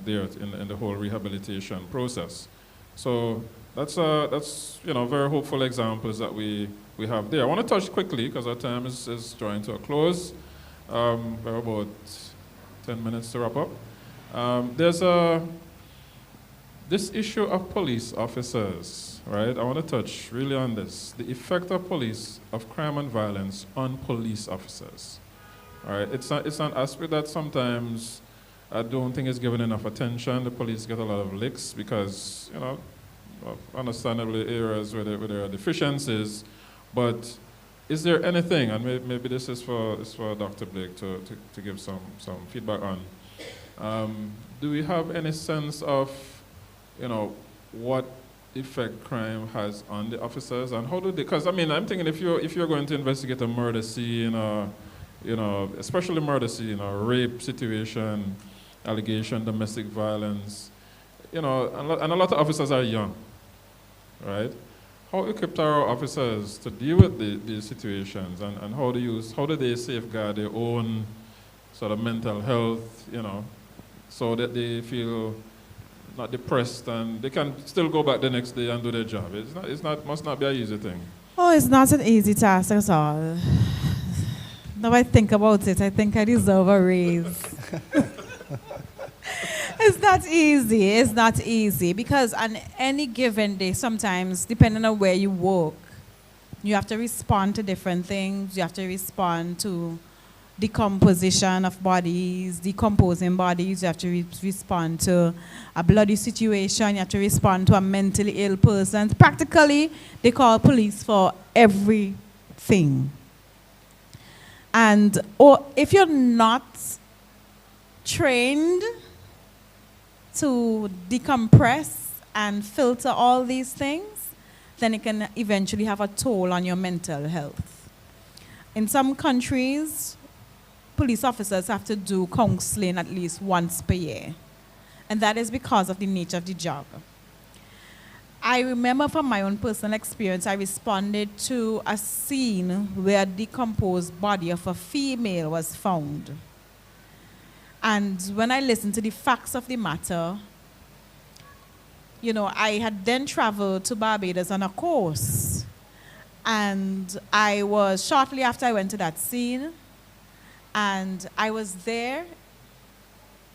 there in the whole rehabilitation process. So that's you know, very hopeful examples that we have there. I want to touch quickly, because our time is drawing to a close. We're about 10 minutes to wrap up. There's this issue of police officers, right? I want to touch really on this. The effect of crime and violence on police officers. All right, it's an aspect that sometimes I don't think is given enough attention. The police get a lot of licks because, understandably areas where there are deficiencies. But is there anything, and maybe this is for Dr. Blake to give some feedback on, do we have any sense of, what effect crime has on the officers, and how do they, because I'm thinking if you're going to investigate a murder scene, especially murder scene or rape situation, allegation, domestic violence, and a lot of officers are young, right? How equipped are our officers to deal with these situations, and how do they safeguard their own sort of mental health, so that they feel not depressed and they can still go back the next day and do their job? Must not be an easy thing. Oh, it's not an easy task at all. Now I think about it, I think I deserve a raise. It's not easy. It's not easy because on any given day, sometimes, depending on where you work, you have to respond to different things. You have to respond to decomposition of bodies, decomposing bodies. You have to respond to a bloody situation. You have to respond to a mentally ill person. Practically, they call police for everything. And if you're not trained to decompress and filter all these things, then it can eventually have a toll on your mental health. In some countries, police officers have to do counseling at least once per year. And that is because of the nature of the job. I remember from my own personal experience, I responded to a scene where a decomposed body of a female was found. And when I listened to the facts of the matter, I had then traveled to Barbados on a course. And shortly after I went to that scene, and I was there,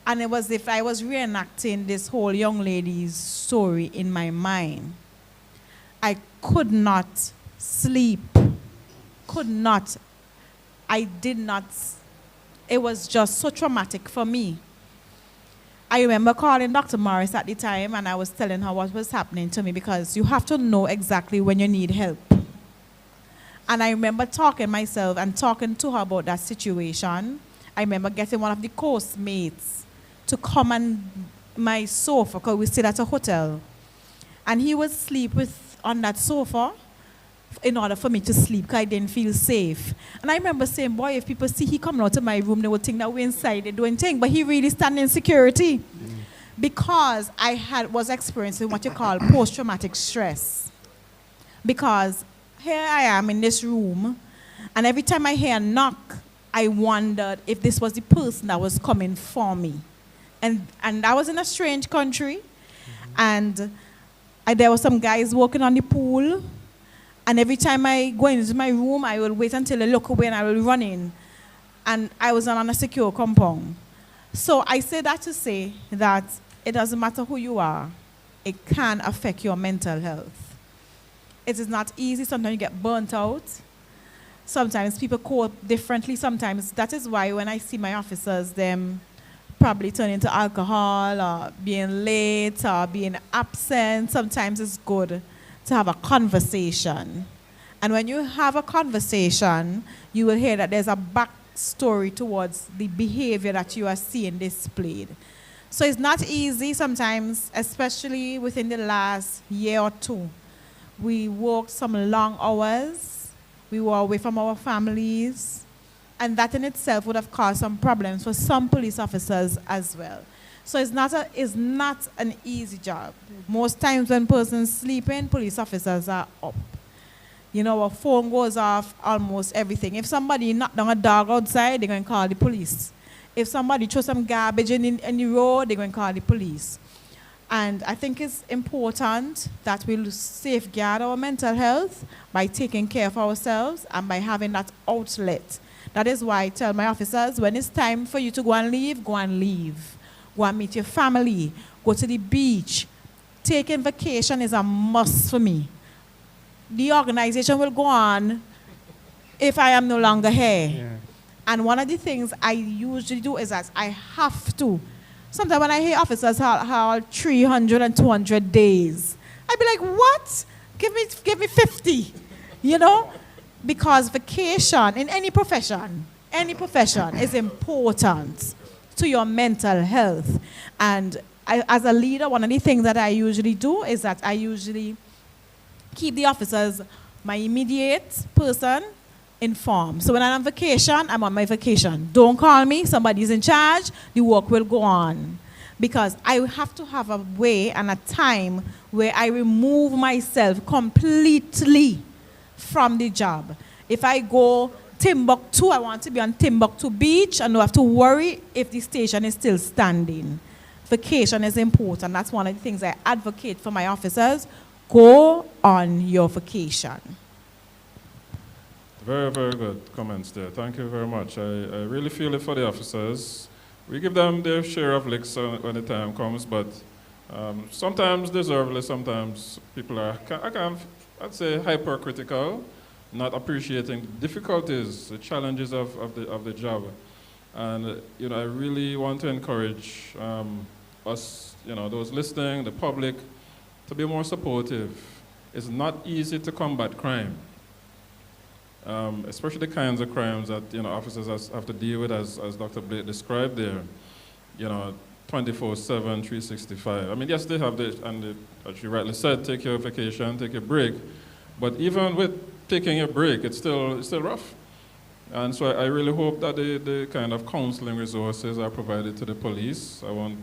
and it was as if I was reenacting this whole young lady's story in my mind. I could not sleep. I did not. It was just so traumatic for me. I remember calling Dr. Morris at the time, and I was telling her what was happening to me, because you have to know exactly when you need help. And I remember talking to her about that situation. I remember getting one of the course mates to come on my sofa, because we stayed at a hotel. And he would sleep on that sofa in order for me to sleep, because I didn't feel safe. And I remember saying, boy, if people see he coming out of my room, they would think that we're inside, they're doing things. But he really standing in security. Because I was experiencing what you call post-traumatic stress. Because here I am in this room, and every time I hear a knock, I wondered if this was the person that was coming for me. And I was in a strange country, and there were some guys walking on the pool, and every time I go into my room, I will wait until they look away and I will run in. And I was on a secure compound. So I say that to say that it doesn't matter who you are, it can affect your mental health. It is not easy. Sometimes you get burnt out. Sometimes people cope differently. Sometimes that is why when I see my officers, them probably turn into alcohol or being late or being absent, sometimes it's good to have a conversation. And when you have a conversation, you will hear that there's a backstory towards the behavior that you are seeing displayed. So it's not easy sometimes, especially within the last year or two. We worked some long hours. We were away from our families. And that in itself would have caused some problems for some police officers as well. So it's not an easy job. Most times when persons sleeping, police officers are up. A phone goes off, almost everything. If somebody knocked down a dog outside, they're going to call the police. If somebody throws some garbage in the road, they're going to call the police. And I think it's important that we safeguard our mental health by taking care of ourselves and by having that outlet. That is why I tell my officers, when it's time for you to go and leave, go and leave. Go and meet your family. Go to the beach. Taking vacation is a must for me. The organization will go on if I am no longer here. Yeah. And one of the things I usually do is that I have to. Sometimes when I hear officers have 300 and 200 days, I'd be like, what? Give me 50, you know? Because vacation in any profession is important to your mental health. And as a leader, one of the things that I usually do is that I usually keep the officers, my immediate person, informed. So when I'm on vacation, I'm on my vacation. Don't call me, somebody's in charge, the work will go on. Because I have to have a way and a time where I remove myself completely from the job. If I go Timbuktu, I want to be on Timbuktu Beach and don't have to worry if the station is still standing. Vacation is important. That's one of the things I advocate for my officers. Go on your vacation. Very, very good comments there. Thank you very much. I really feel it for the officers. We give them their share of licks when the time comes, but sometimes deservedly, sometimes people are, I'd say, hypercritical, not appreciating the difficulties, the challenges of the job. And, you know, I really want to encourage us, you know, those listening, the public, to be more supportive. It's not easy to combat crime. Especially the kinds of crimes that, you know, officers have to deal with, as Dr. Blake described there, you know, 24/7, 365. I mean, yes, they have this, and as you rightly said, take your vacation, take a break, but even with taking a break, it's still rough. And so I really hope that the kind of counseling resources are provided to the police. I want,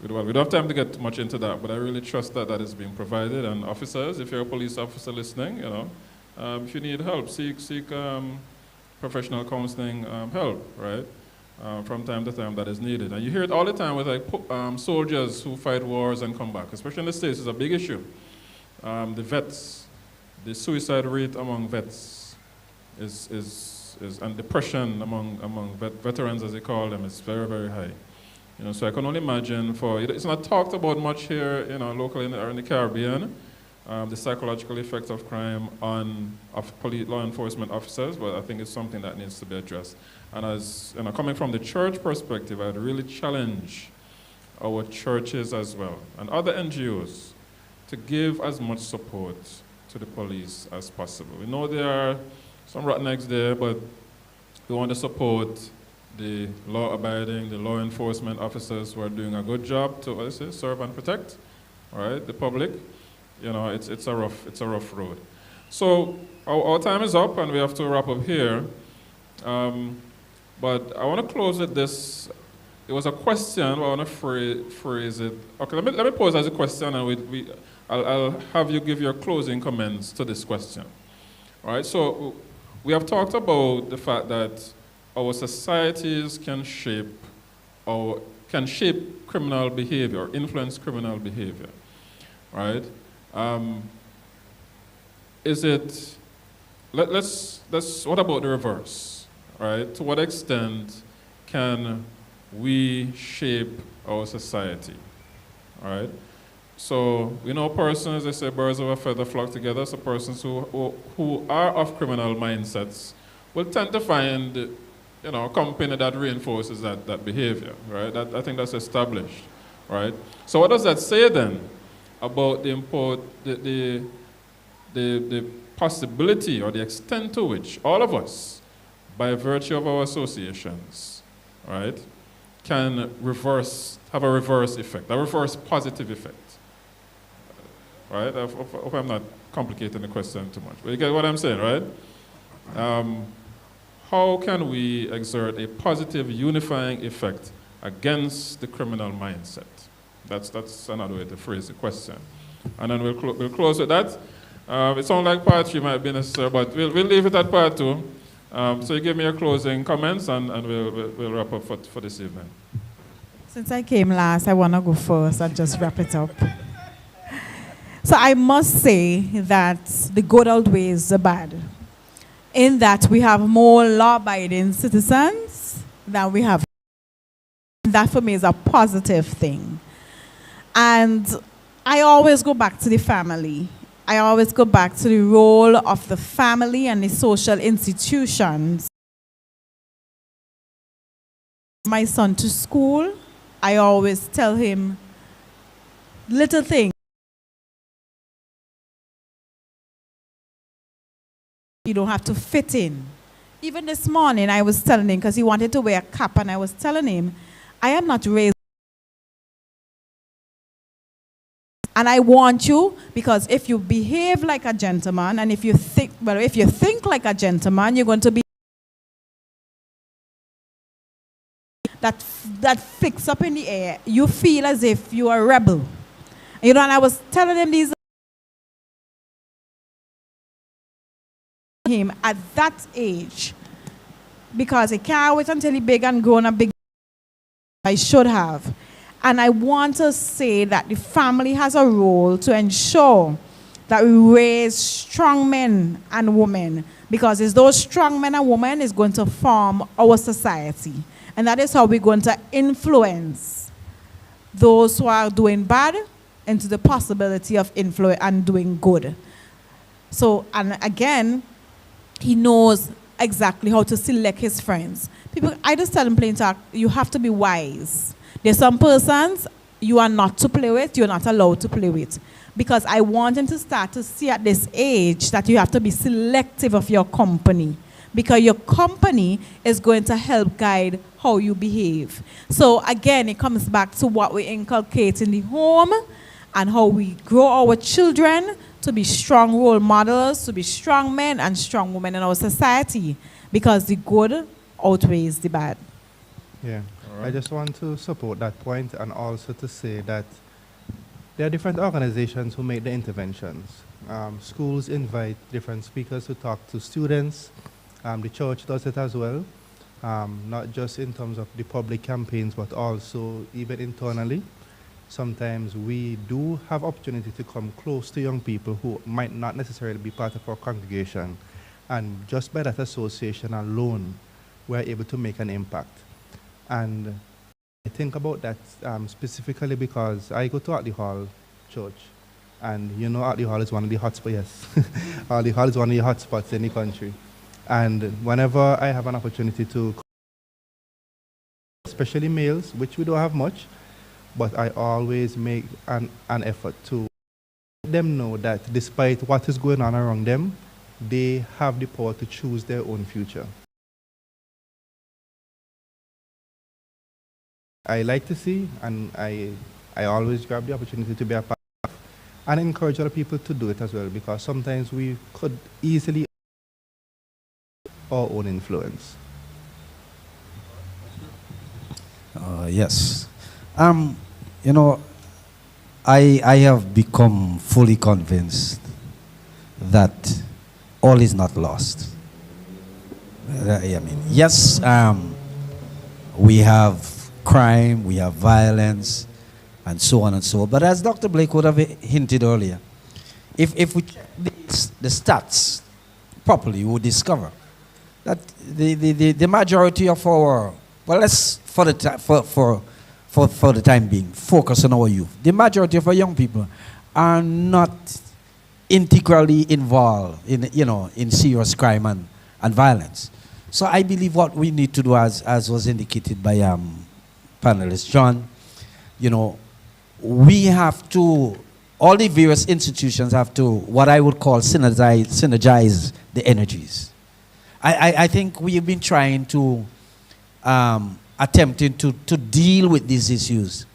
we don't have time to get much into that, but I really trust that is being provided. And officers, if you're a police officer listening, you know, if you need help, seek professional counseling help, right? From time to time that is needed. And you hear it all the time with like soldiers who fight wars and come back, especially in the States. It's a big issue. The vets, the suicide rate among vets and depression among veterans, as they call them, is very, very high. You know, so I can only imagine it's not talked about much here, you know, locally or in the Caribbean. The psychological effects of crime on law enforcement officers, but I think it's something that needs to be addressed. And as you know, coming from the church perspective, I'd really challenge our churches as well and other NGOs to give as much support to the police as possible. We know there are some roughnecks there, but we want to support the law-abiding, the law enforcement officers who are doing a good job to serve and protect, all right, the public. You know, it's a rough road. So our time is up, and we have to wrap up here. But I want to close with this. It was a question. I want to phrase it. Okay, let me pose as a question, and I'll have you give your closing comments to this question. All right. So we have talked about the fact that our societies can shape criminal behavior, influence criminal behavior. Right. What about the reverse, right? To what extent can we shape our society, right? So we know persons, they say birds of a feather flock together, so persons who are of criminal mindsets will tend to find, you know, a company that reinforces that behavior, right? I think that's established, right? So what does that say then about the possibility or the extent to which all of us, by virtue of our associations, right, can have a reverse effect, a reverse positive effect, right? I hope I'm not complicating the question too much, but you get what I'm saying, right? How can we exert a positive unifying effect against the criminal mindset? That's another way to phrase the question. And then we'll close with that. It sounds like part 3 might be necessary, but we'll leave it at part 2. So you give me your closing comments, and we'll wrap up for this evening. Since I came last, I want to go first and just wrap it up. So I must say that the good outweighs the bad, in that we have more law-abiding citizens than we have. That for me is a positive thing. And I always go back to the family. I always go back to the role of the family and the social institutions my son to school, I always tell him little things. You don't have to fit in. Even this morning, I was telling him, because he wanted to wear a cap, and I was telling him, I am not raised. And I want you, because if you behave like a gentleman, and if you think like a gentleman, you're going to be that flicks up in the air. You feel as if you are a rebel. You know, and I was telling him these him at that age, because he can't wait until he's big and grown up big. I should have. And I want to say that the family has a role to ensure that we raise strong men and women, because it's those strong men and women is going to form our society. And that is how we're going to influence those who are doing bad into the possibility of influence and doing good. So, and again, he knows exactly how to select his friends. People, I just tell them plain talk, you have to be wise. There's some persons you are not to play with, you're not allowed to play with. Because I want him to start to see at this age that you have to be selective of your company. Because your company is going to help guide how you behave. So again, it comes back to what we inculcate in the home and how we grow our children to be strong role models, to be strong men and strong women in our society. Because the good outweighs the bad. Yeah. Right. I just want to support that point, and also to say that there are different organizations who make the interventions. Schools invite different speakers to talk to students. The church does it as well, not just in terms of the public campaigns, but also even internally. Sometimes we do have opportunity to come close to young people who might not necessarily be part of our congregation. And just by that association alone, we're able to make an impact. And I think about that specifically because I go to Artley Hall Church, and you know Artley Hall is one of the hotspots, yes. Artley Hall is one of the hotspots in the country. And whenever I have an opportunity to, especially males, which we don't have much, but I always make an effort to let them know that despite what is going on around them, they have the power to choose their own future. I like to see, and I always grab the opportunity to be a part of, and encourage other people to do it as well, because sometimes we could easily our own influence. Yes. You know, I have become fully convinced that all is not lost. I mean, yes, we have crime, we have violence, and so on and so on. But as Dr. Blake would have hinted earlier, if we check the stats properly, we would discover that the majority of our, well, let's for the time being focus on our youth. The majority of our young people are not integrally involved in serious crime and violence. So I believe what we need to do, as was indicated by panelist John, we have to, all the various institutions have to, what I would call synergize the energies. I think we have been trying to, attempting to deal with these issues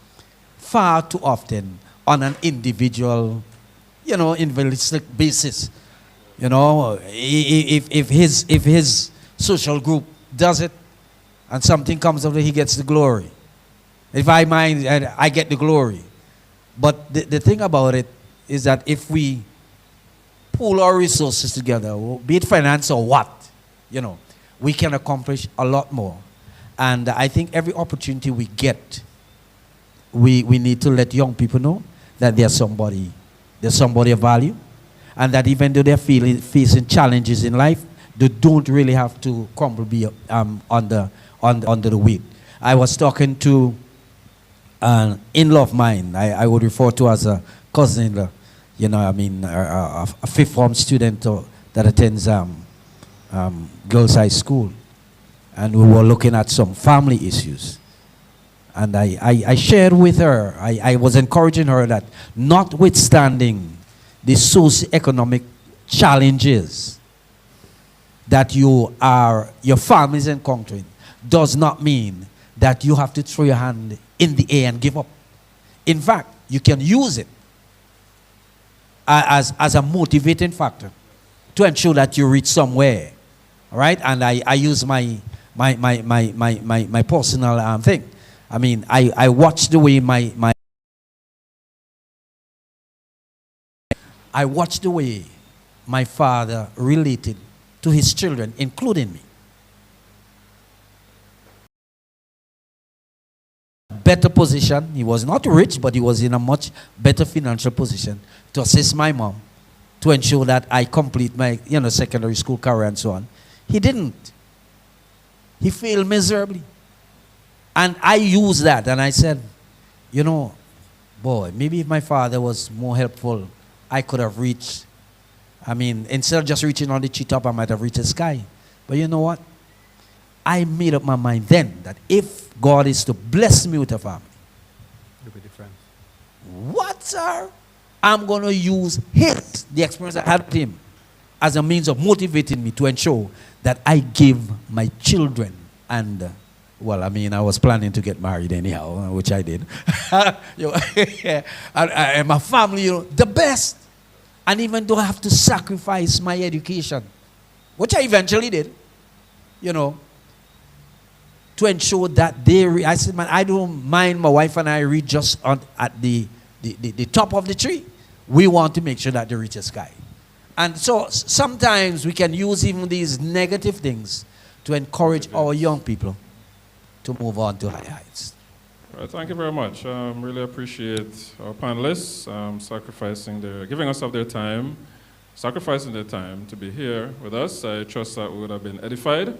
far too often on an individual, individualistic basis. If his social group does it and something comes of it, he gets the glory. If I mind, I get the glory. But the thing about it is that if we pool our resources together, be it finance or what, we can accomplish a lot more. And I think every opportunity we get, we need to let young people know that there's somebody of value, and that even though they're facing challenges in life, they don't really have to crumble under the weight. I was talking to an in-law of mine, I would refer to as a cousin-in-law, a fifth form student that attends girls' high school. And we were looking at some family issues. And I shared with her, I was encouraging her that notwithstanding the socio-economic challenges that your family is encountering, does not mean that you have to throw your hand in the air and give up. In fact, you can use it as a motivating factor to ensure that you reach somewhere. All right? And I use my personal thing. I mean, I watched the way I watched the way my father related to his children, including me. Better position. He was not rich, but he was in a much better financial position to assist my mom to ensure that I complete my secondary school career and so on. He didn't. He failed miserably. And I used that and I said, boy, maybe if my father was more helpful, I could have reached, instead of just reaching on the treetop, I might have reached the sky. But you know what? I made up my mind then that if God is to bless me with a family, It'll be different. what, sir? I'm going to use the experience I had with him, as a means of motivating me to ensure that I give my children and, I was planning to get married anyhow, which I did. and my family, the best. And even though I have to sacrifice my education, which I eventually did, to ensure that I said, man, I don't mind my wife and I read just at the top of the tree. We want to make sure that they reach the sky. And so sometimes we can use even these negative things to encourage our young people to move on to higher heights. Well, thank you very much. Really appreciate our panelists giving us of their time, sacrificing their time to be here with us. I trust that we would have been edified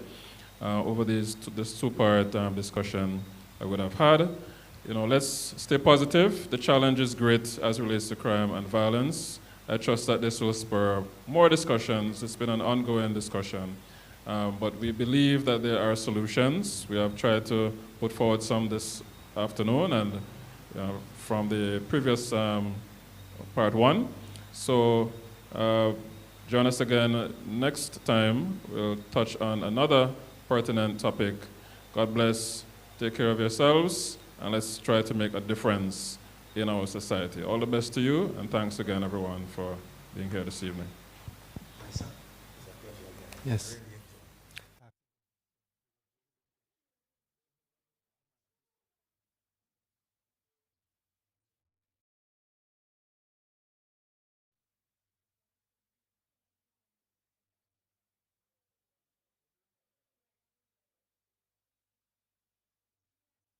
over this two-part discussion I would have had. Let's stay positive. The challenge is great as it relates to crime and violence. I trust that this will spur more discussions. It's been an ongoing discussion. But we believe that there are solutions. We have tried to put forward some this afternoon and from the previous part one. So join us again next time. We'll touch on another pertinent topic. God bless. Take care of yourselves, and let's try to make a difference in our society. All the best to you, and thanks again, everyone, for being here this evening. Yes.